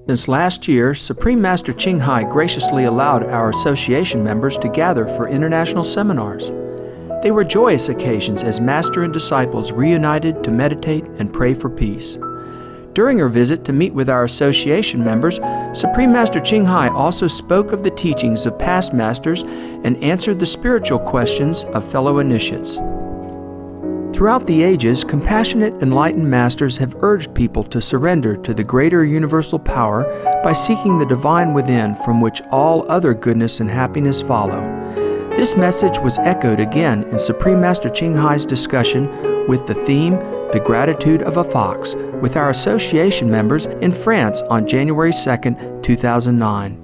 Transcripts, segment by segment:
Since last year, Supreme Master Ching Hai graciously allowed our association members to gather for international seminars. They were joyous occasions as Master and disciples reunited to meditate and pray for peace. During her visit to meet with our association members, Supreme Master Ching Hai also spoke of the teachings of past masters and answered the spiritual questions of fellow initiates. Throughout the ages, compassionate, enlightened masters have urged people to surrender to the greater universal power by seeking the divine within from which all other goodness and happiness follow. This message was echoed again in Supreme Master Ching Hai's discussion with the theme, The Gratitude of a Fox, with our association members in France on January 2nd, 2009.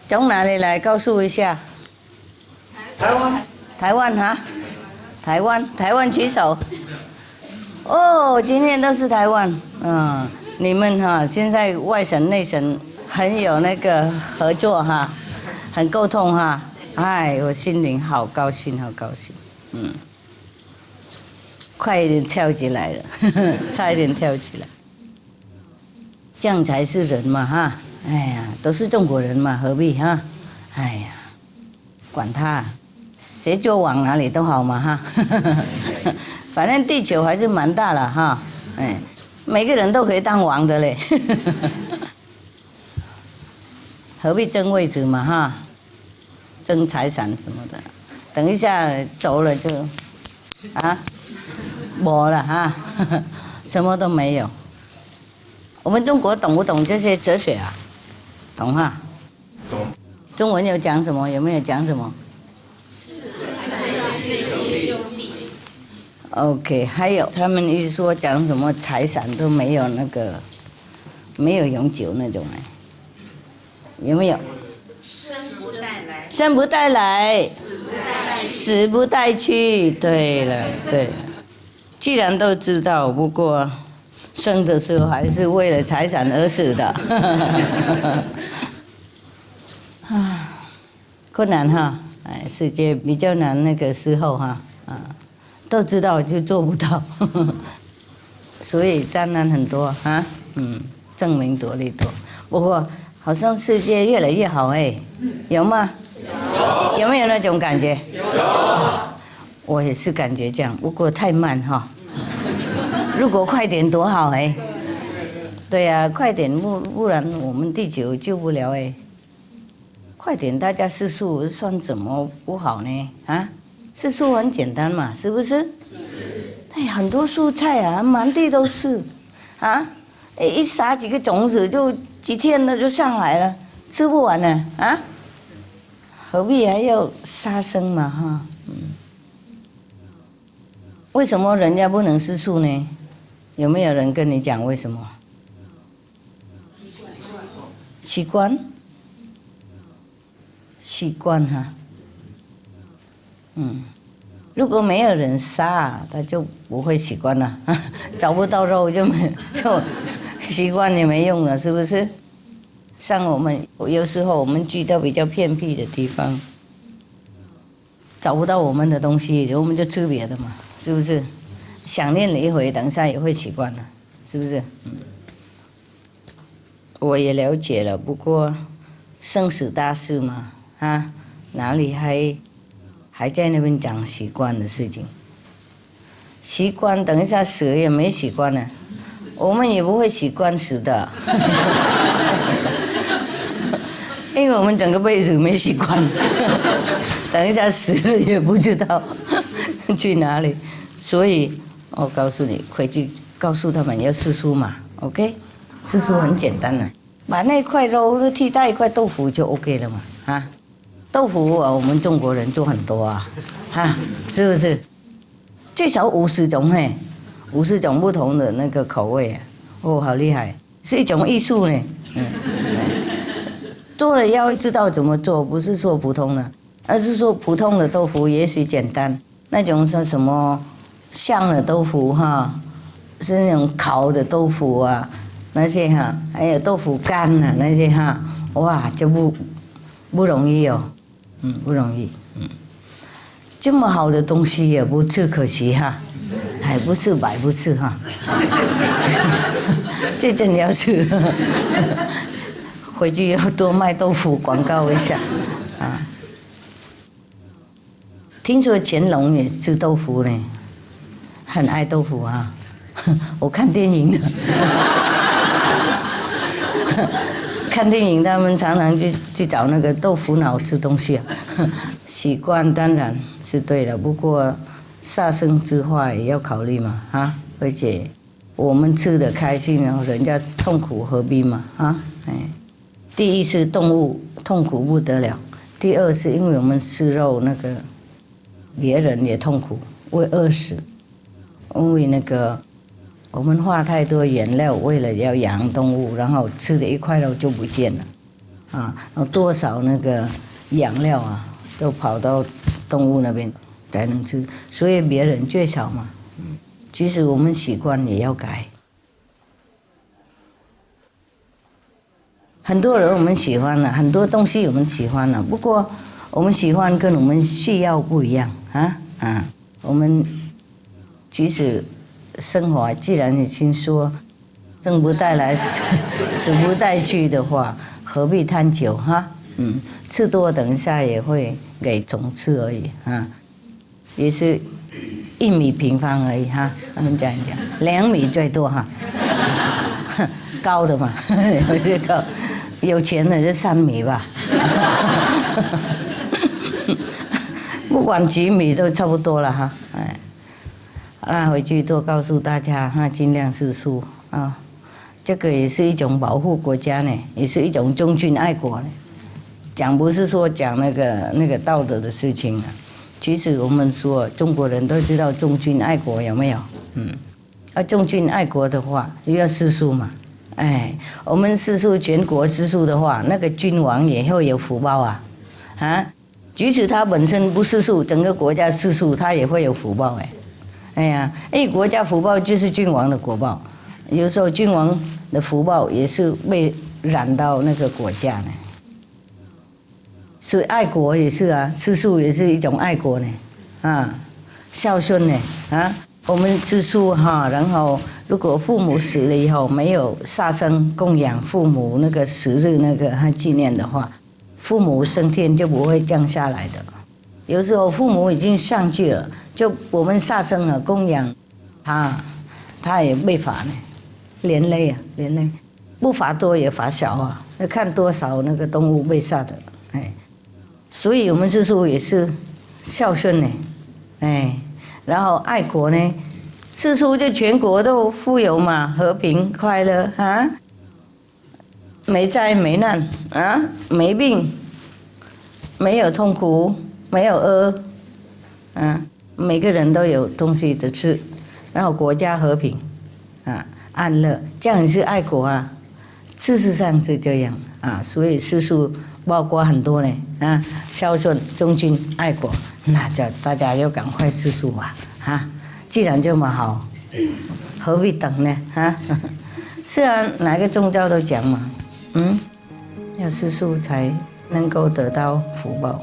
从哪里来？告诉一下。台湾。台湾哈？台湾举手。哦，今天都是台湾。你们哈现在外省内省很有那个合作哈，很沟通哈。哎，我心灵好高兴，好高兴。快一点跳起来了，差一点跳起来。这样才是人嘛哈。哎呀，都是中国人嘛，何必哈？哎呀，管他，谁就往哪里都好嘛哈。反正地球还是蛮大了哈，每个人都可以当王的嘞。何必争位置嘛哈？争财产什么的，等一下走了就没了哈，什么都没有。我们中国懂不懂这些哲学啊？懂哈？懂。中文有讲什么？有没有讲什么 ？OK， 还有他们一说讲什么财产都没有那个，没有永久那种有没有？生不带来，生不带来，死不带去。对了，对了，既然都知道，不过。生的时候还是为了财产而死的，困难哈，世界比较难那个时候哈，都知道就做不到，所以灾难很多啊，证明多利多。不过好像世界越来越好有吗？有没有那种感觉？有。我也是感觉这样，不过太慢哈。如果快点多好对呀，快点不然我们地球救不了快点大家吃素算怎么不好呢？吃素很简单嘛，是不是？很多蔬菜啊，满地都是一撒几个种子就几天了就上来了，吃不完了何必还要杀生嘛哈？为什么人家不能吃素呢？有没有人跟你讲为什么？习惯哈。如果没有人杀，他就不会习惯了，找不到肉就习惯也没用了，是不是？像我们有时候我们居到比较偏僻的地方，找不到我们的东西，我们就吃别的嘛，是不是？想念了一回，等一下也会习惯了，是不是？我也了解了，不过生死大事嘛，哪里还在那边讲习惯的事情？习惯等一下死也没习惯了，我们也不会习惯死的，因为我们整个辈子没习惯，等一下死了也不知道去哪里，所以。我告诉你，回去告诉他们要吃素嘛 ，OK？ 吃素很简单的，把那块肉替代一块豆腐就 OK 了嘛，豆腐我们中国人做很多是不是？最少50种50种不同的那个口味好厉害，是一种艺术呢。做了要知道怎么做，不是说普通的，而是说普通的豆腐也许简单，那种说什么香的豆腐哈，是那种烤的豆腐啊，那些哈，还有豆腐干啊那些哈，哇，就不容易哦，不容易，这么好的东西也不吃，可惜哈，还不吃白不吃哈，这真要吃，回去要多卖豆腐广告一下啊。听说乾隆也吃豆腐呢，很爱豆腐啊，我看电影的。看电影，他们常常去找那个豆腐脑吃东西啊，习惯当然是对的，不过杀生之话也要考虑嘛啊，而且我们吃的开心，然后人家痛苦何必嘛啊？第一是动物痛苦不得了，第二是因为我们吃肉那个别人也痛苦，会饿死，因为那个。我们花太多原料，为了要养动物，然后吃的一块肉就不见了，啊，然后多少那个养料啊，都跑到动物那边才能吃，所以别人最少嘛。其实我们习惯也要改。很多人我们喜欢了，很多东西我们喜欢了，不过我们喜欢跟我们需要不一样啊。我们其实。生活既然已经说生不带来死不带去的话，何必贪久哈？吃多等一下也会给虫吃而已啊，也是1米平方而已哈。他们讲2米最多哈，高的嘛，高，有钱的就3米吧，不管几米都差不多了哈，那回去多告诉大家，尽量吃素啊，这个也是一种保护国家呢，也是一种忠君爱国呢。讲不是说讲那个道德的事情啊，其实我们说中国人都知道忠君爱国有没有？忠君爱国的话，又要吃素嘛。我们吃素，全国吃素的话，那个君王也会有福报啊，即使他本身不吃素，整个国家吃素，他也会有福报国家福报就是君王的国报，有时候君王的福报也是被染到那个国家呢。所以爱国也是啊，吃素也是一种爱国呢，孝顺呢我们吃素然后如果父母死了以后没有杀生供养父母那个死日那个纪念的话，父母升天就不会降下来的。有时候父母已经上去了，就我们杀生啊供养他也被罚呢，连累，不罚多也罚小啊，要看多少那个动物被杀的，所以我们吃素也是孝顺呢，然后爱国呢，吃素就全国都富有嘛，和平快乐没灾没难没病，没有痛苦。没有饿，每个人都有东西的吃，然后国家和平，安乐，这样也是爱国啊。事实上是这样所以吃素包括很多呢孝顺、忠君、爱国，那就大家要赶快吃素吧既然这么好，何必等呢是啊，哪个宗教都讲嘛，要吃素才能够得到福报。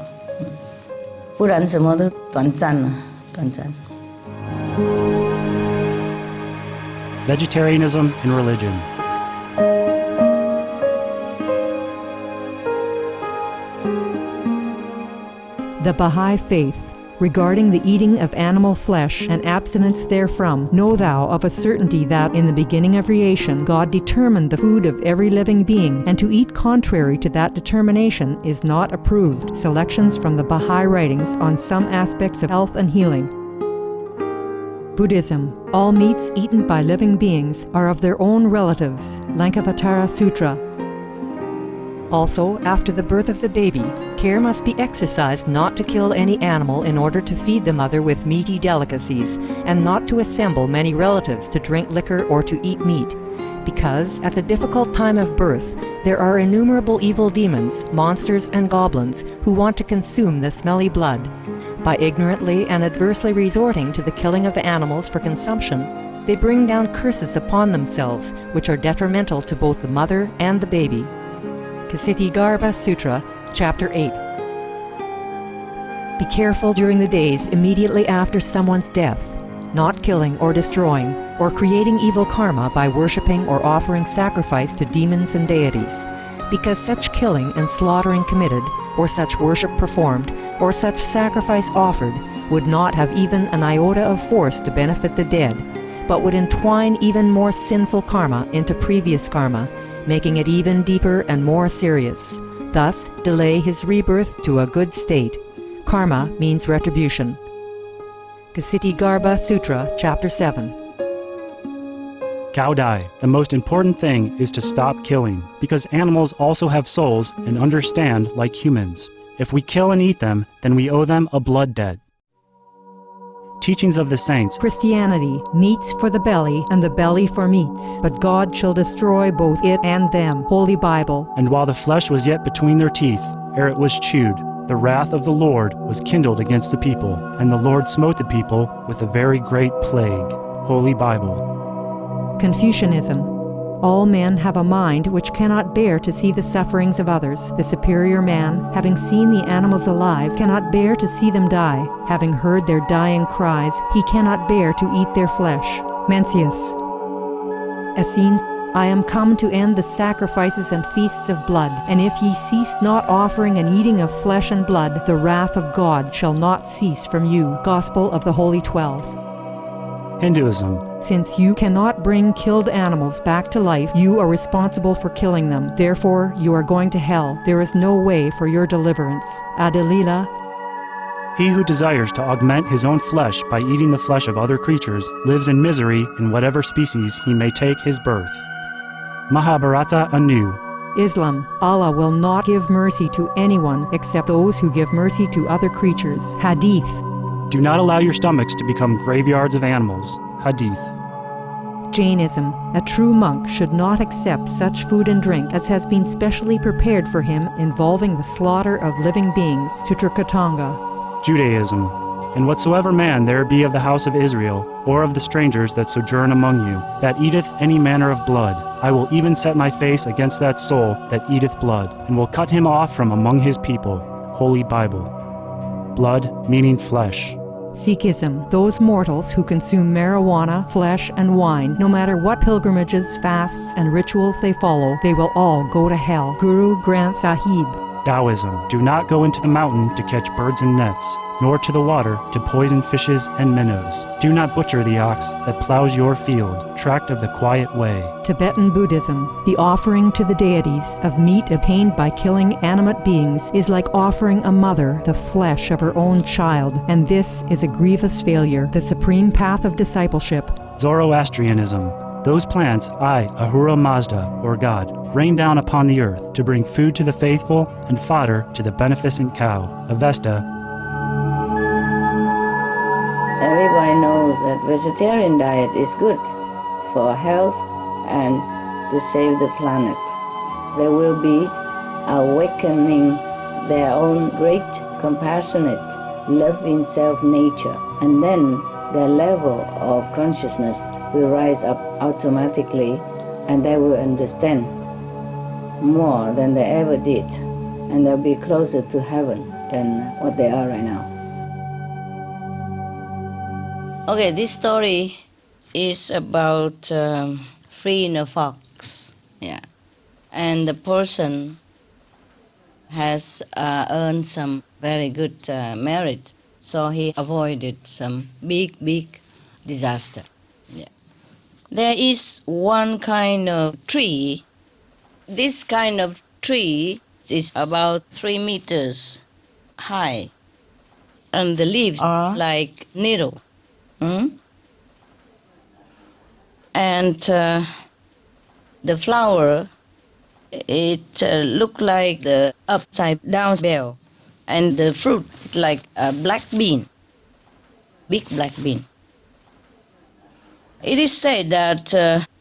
不然什么都短暂了，短暂。Vegetarianism and religion. The Baha'i Faith. Regarding the eating of animal flesh and abstinence therefrom, know thou of a certainty that in the beginning of creation God determined the food of every living being, and to eat contrary to that determination is not approved. Selections from the Baha'i writings on some aspects of health and healing. Buddhism. All meats eaten by living beings are of their own relatives. Lankavatara Sutra. Also, after the birth of the baby, care must be exercised not to kill any animal in order to feed the mother with meaty delicacies, and not to assemble many relatives to drink liquor or to eat meat, because at the difficult time of birth there are innumerable evil demons, monsters and goblins who want to consume the smelly blood. By ignorantly and adversely resorting to the killing of animals for consumption, they bring down curses upon themselves, which are detrimental to both the mother and the baby. Ksitigarbha Sutra, Chapter 8. Be careful during the days immediately after someone's death, not killing or destroying, or creating evil karma by worshipping or offering sacrifice to demons and deities, because such killing and slaughtering committed, or such worship performed, or such sacrifice offered, would not have even an iota of force to benefit the dead, but would entwine even more sinful karma into previous karma, making it even deeper and more serious, thus delay his rebirth to a good state. Karma means retribution. Ksitigarbha Sutra, Chapter 7. Cao Dai, the most important thing is to stop killing, because animals also have souls and understand like humans. If we kill and eat them, then we owe them a blood debt. Teachings of the Saints. Christianity, meats for the belly, and the belly for meats, but God shall destroy both it and them. Holy Bible. And while the flesh was yet between their teeth, ere it was chewed, the wrath of the Lord was kindled against the people, and the Lord smote the people with a very great plague. Holy Bible. Confucianism. All men have a mind which cannot bear to see the sufferings of others. The superior man, having seen the animals alive, cannot bear to see them die. Having heard their dying cries, he cannot bear to eat their flesh. Mencius. Essenes. I am come to end the sacrifices and feasts of blood, and if ye cease not offering and eating of flesh and blood, the wrath of God shall not cease from you. Gospel of the Holy 12. Hinduism. Since you cannot bring killed animals back to life, you are responsible for killing them. Therefore, you are going to hell. There is no way for your deliverance. Adilila. He who desires to augment his own flesh by eating the flesh of other creatures lives in misery in whatever species he may take his birth. Mahabharata anew. Islam. Allah will not give mercy to anyone except those who give mercy to other creatures. Hadith. Do not allow your stomachs to become graveyards of animals. Hadith. Jainism. A true monk should not accept such food and drink as has been specially prepared for him involving the slaughter of living beings. Sutrakatanga. Judaism. And whatsoever man there be of the house of Israel, or of the strangers that sojourn among you, that eateth any manner of blood, I will even set my face against that soul that eateth blood, and will cut him off from among his people. Holy Bible. Blood meaning flesh. Sikhism. Those mortals who consume marijuana, flesh, and wine, no matter what pilgrimages, fasts, and rituals they follow, they will all go to hell. Guru Granth Sahib. Taoism. Do not go into the mountain to catch birds and nets, nor to the water to poison fishes and minnows. Do not butcher the ox that plows your field, tract of the quiet way. Tibetan Buddhism. The offering to the deities of meat obtained by killing animate beings is like offering a mother the flesh of her own child, and this is a grievous failure. The supreme path of discipleship. Zoroastrianism. Those plants I, Ahura Mazda, or God, rain down upon the earth to bring food to the faithful and fodder to the beneficent cow. Avesta. Everybody knows that vegetarian diet is good for health and to save the planet. They will be awakening their own great compassionate, loving self-nature, and then their level of consciousness will rise up automatically, and they will understand more than they ever did, and they'll be closer to heaven than what they are right now. Okay, this story is about freeing a fox. Yeah, and the person has earned some very good merit, so he avoided some big disaster. Yeah. There is one kind of tree. This kind of tree is about 3 meters high, and the leaves are like needle. And the flower, it look like the upside down bell, and the fruit is like a black bean, big black bean. It is said that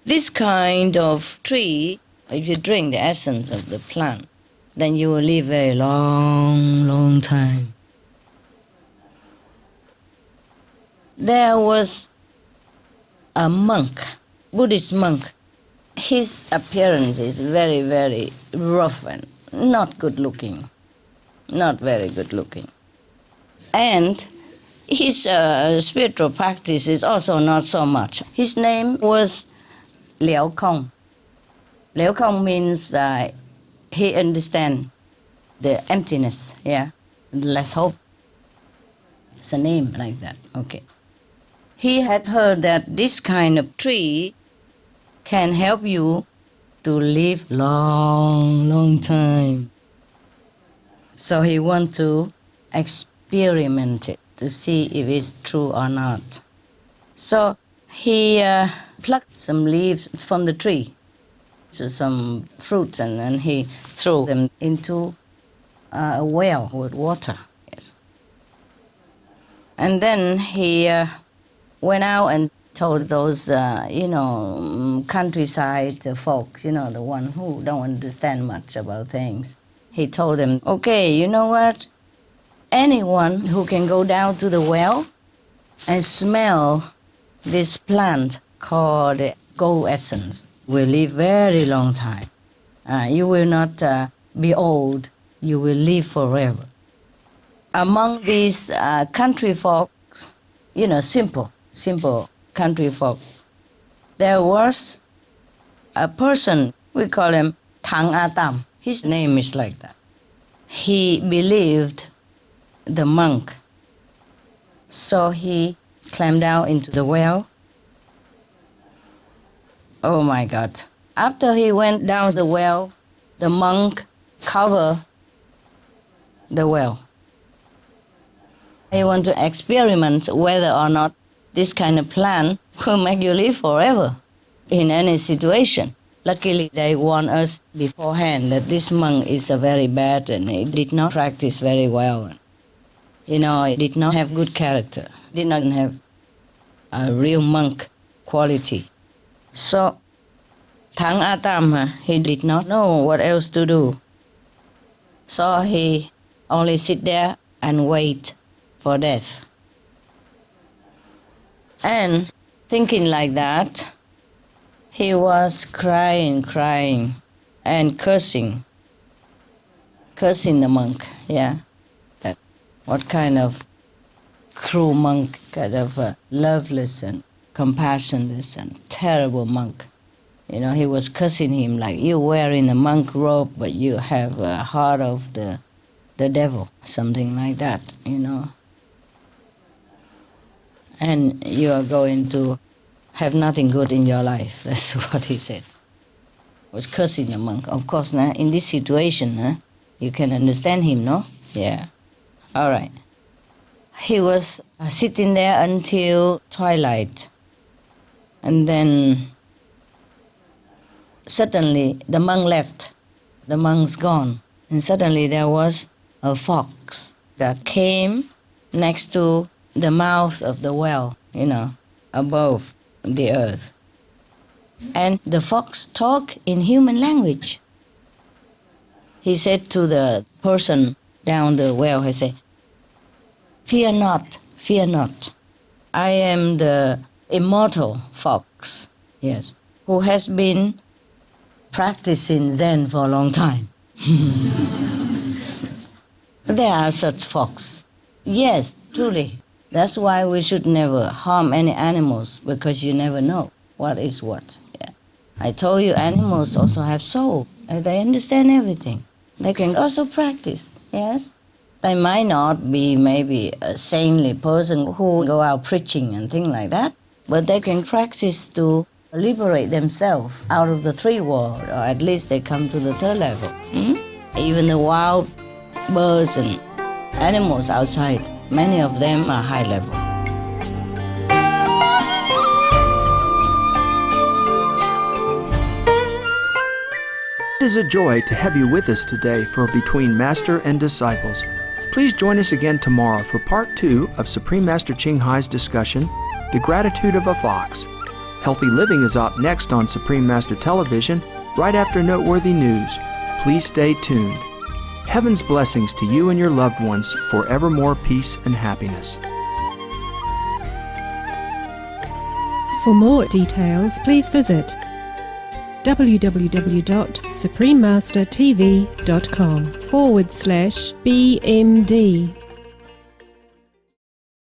this kind of tree, if you drink the essence of the plant, then you will live very long time. There was a monk, Buddhist monk. His appearance is very, very rough and not good looking, not very good looking. And his spiritual practice is also not so much. His name was Liao Kong. Liao Kong means he understands the emptiness, yeah, less hope. It's a name like that, okay. He had heard that this kind of tree can help you to live long, long time. So he want to experiment it to see if it's true or not. So he plucked some leaves from the tree, so some fruits, and then he threw them into a well with water. Yes. And then he went out and told those, countryside folks, the one who don't understand much about things. He told them, okay, you know what? Anyone who can go down to the well and smell this plant called gold essence will live very long time. You will not be old. You will live forever. Among these country folks, simple country folk, there was a person, we call him Tang Atam. His name is like that. He believed the monk. So he climbed down into the well. Oh my God. After he went down the well, the monk covered the well. He want to experiment whether or not this kind of plant will make you live forever in any situation. Luckily, they warned us beforehand that this monk is a very bad and he did not practice very well. He did not have good character, did not have a real monk quality. So, Tang Atam, he did not know what else to do. So he only sit there and wait for death. And thinking like that, he was crying and cursing the monk, yeah. That what kind of cruel monk, kind of loveless and compassionless and terrible monk. He was cursing him like, you wearing a monk robe, but you have a heart of the devil, something like that, And you are going to have nothing good in your life. That's what he said. Was cursing the monk. Of course, in this situation, you can understand him, no? Yeah. All right. He was sitting there until twilight. And then suddenly the monk left. The monk's gone. And suddenly there was a fox that came next to the mouth of the well, above the earth. And the fox talked in human language. He said to the person down the well, he said, fear not, fear not. I am the immortal fox, yes, who has been practicing Zen for a long time. There are such fox. Yes, truly. That's why we should never harm any animals, because you never know what is what. Yeah. I told you animals also have soul, and they understand everything. They can also practice, yes? They might not be maybe a saintly person who go out preaching and things like that, but they can practice to liberate themselves out of the three world, or at least they come to the third level. Even the wild birds and animals outside, many of them are high level. It is a joy to have you with us today for Between Master and Disciples. Please join us again tomorrow for Part 2 of Supreme Master Ching Hai's discussion, The Gratitude of a Fox. Healthy Living is up next on Supreme Master Television, right after Noteworthy News. Please stay tuned. Heaven's blessings to you and your loved ones for evermore peace and happiness. For more details, please visit www.suprememastertv.com/BMD